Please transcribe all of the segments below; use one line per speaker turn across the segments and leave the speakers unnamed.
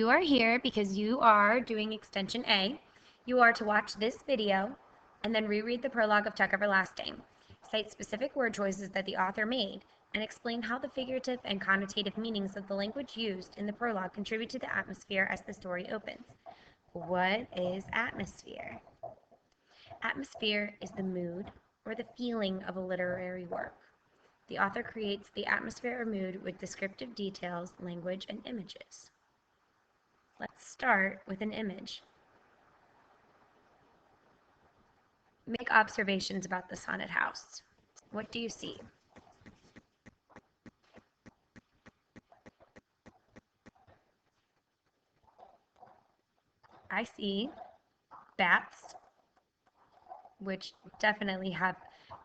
you are here because you are doing Extension A. You are to watch this video and then reread the prologue of Tuck Everlasting. Cite specific word choices that the author made and explain how the figurative and connotative meanings of the language used in the prologue contribute to the atmosphere as the story opens. What is atmosphere? Atmosphere is the mood or the feeling of a literary work. The author creates the atmosphere or mood with descriptive details, language, and images. Let's start with an image. Make observations about this haunted house. What do you see? I see bats, which definitely have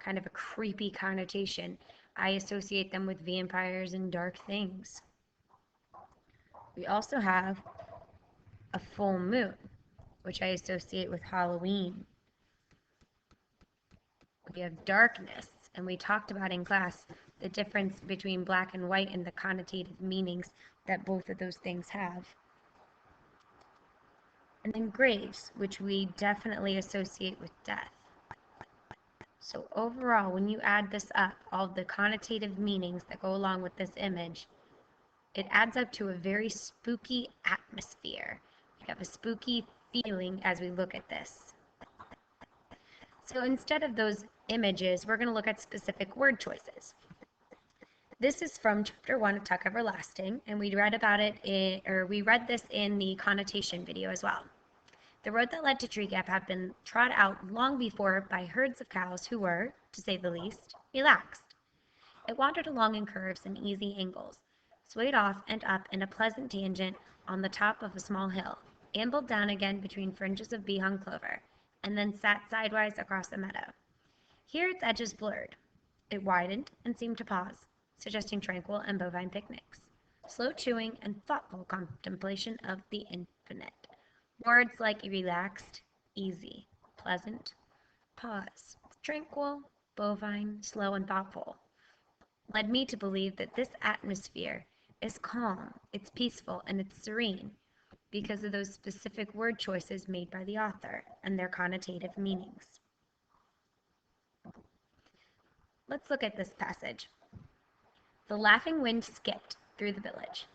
kind of a creepy connotation. I associate them with vampires and dark things. We also have a full moon, which I associate with Halloween. We have darkness, and we talked about in class the difference between black and white and the connotative meanings that both of those things have. And then graves, which we definitely associate with death. So overall, when you add this up, all the connotative meanings that go along with this image, it adds up to a very spooky atmosphere. We have a spooky feeling as we look at this. So instead of those images, we're going to look at specific word choices. This is from chapter 1 of Tuck Everlasting, and we read this in the connotation video as well. The road that led to Tree Gap had been trod out long before by herds of cows who were, to say the least, relaxed. It wandered along in curves and easy angles, swayed off and up in a pleasant tangent on the top of a small hill, ambled down again between fringes of bee-hung clover, and then sat sidewise across a meadow. Here its edges blurred. It widened and seemed to pause, suggesting tranquil and bovine picnics, slow chewing and thoughtful contemplation of the infinite. Words like relaxed, easy, pleasant, pause, tranquil, bovine, slow, and thoughtful led me to believe that this atmosphere is calm, it's peaceful, and it's serene because of those specific word choices made by the author and their connotative meanings. Let's look at this passage. The laughing wind skipped through the village,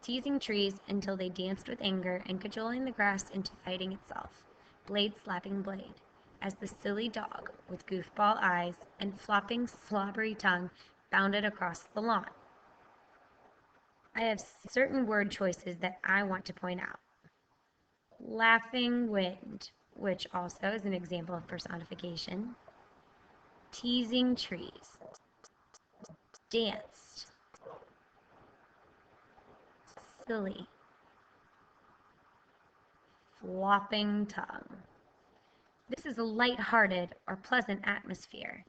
teasing trees until they danced with anger and cajoling the grass into fighting itself, blade slapping blade, as the silly dog, with goofball eyes and flopping slobbery tongue, bounded across the lawn. I have certain word choices that I want to point out. Laughing wind, which also is an example of personification. Teasing trees. Danced. Silly. Flopping tongue. This is a light-hearted or pleasant atmosphere.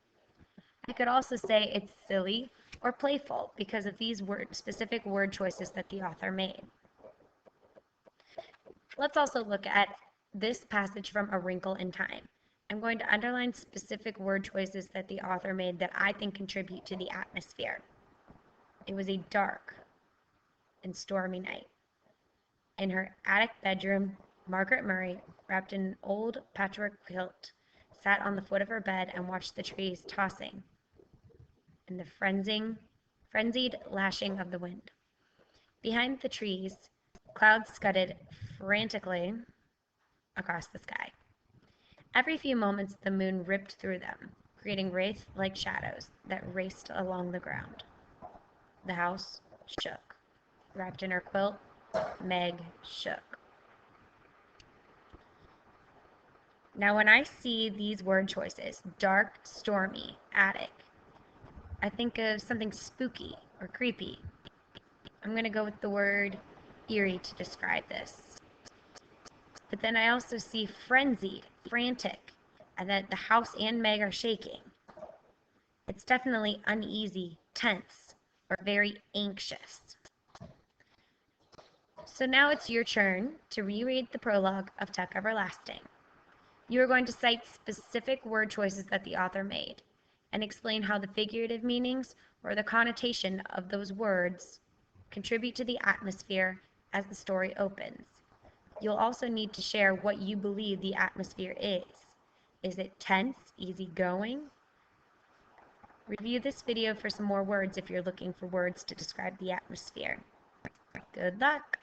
I could also say it's silly or playful because of these specific word choices that the author made. Let's also look at this passage from A Wrinkle in Time. I'm going to underline specific word choices that the author made that I think contribute to the atmosphere. It was a dark and stormy night. In her attic bedroom, Margaret Murray, wrapped in an old patchwork quilt, sat on the foot of her bed and watched the trees tossing in the frenzied lashing of the wind. Behind the trees, clouds scudded frantically across the sky. Every few moments, the moon ripped through them, creating wraith-like shadows that raced along the ground. The house shook. Wrapped in her quilt, Meg shook. Now, when I see these word choices, dark, stormy, attic, I think of something spooky or creepy. I'm going to go with the word eerie to describe this. But then I also see frenzied, frantic, and that the house and Meg are shaking. It's definitely uneasy, tense, or very anxious. So now it's your turn to reread the prologue of Tuck Everlasting. You are going to cite specific word choices that the author made and explain how the figurative meanings or the connotation of those words contribute to the atmosphere as the story opens. You'll also need to share what you believe the atmosphere is. Is it tense, easygoing? Review this video for some more words if you're looking for words to describe the atmosphere. Good luck!